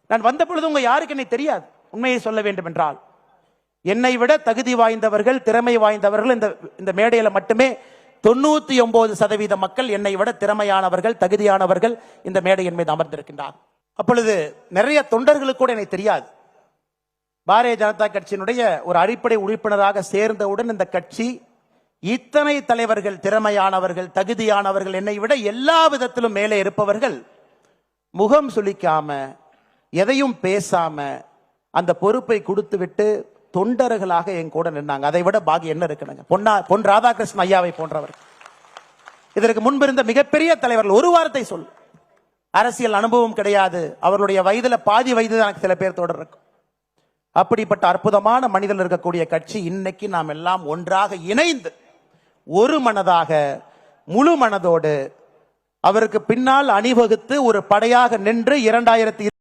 நான் வந்த பொழுது உங்க யாருக்கு என்னை தெரியாது. உண்மையை சொல்ல வேண்டும் என்றால் என்னை விட தகுதி வாய்ந்தவர்கள், திறமை வாய்ந்தவர்கள் இந்த மேடையில மட்டுமே 99% மக்கள் என்னை விட திறமையானவர்கள், தகுதியானவர்கள் இந்த மேடையின் மீது அமர்ந்திருக்கின்றார். அப்பொழுது நிறைய தொண்டர்களுக்கு கூட என்னை தெரியாது. பாரதிய ஜனதா கட்சியினுடைய ஒரு அடிப்படை உறுப்பினராக சேர்ந்தவுடன் இந்த கட்சி இத்தனை தலைவர்கள், திறமையானவர்கள், தகுதியானவர்கள், என்னை விட எல்லா விதத்திலும் மேலே இருப்பவர்கள் முகம் சுளிக்காம எதையும் பேசாம அந்த பொறுப்பை கொடுத்து விட்டு தொண்டர்களாக என் கூட நின்னாங்க. அதை விட பாக்கியம் என்ன இருக்குங்க? பொன் ராதாகிருஷ்ணன் ஐயாவை போன்றவர், இதற்கு முன்பிருந்த மிகப்பெரிய தலைவர்கள். ஒரு வாரத்தை சொல், அரசியல் அனுபவம் கிடையாது, அவர்களுடைய வயதுல பாதி வயது தான் எனக்கு சில பேர் தொடர் இருக்கும். அப்படிப்பட்ட அற்புதமான மனிதர்கள் இருக்கக்கூடிய கட்சி இன்னைக்கு நாம் எல்லாம் ஒன்றாக இணைந்து ஒரு மனதாக முழு மனதோடு அவருக்கு பின்னால் அணிவகுத்து ஒரு படையாக நின்று 2020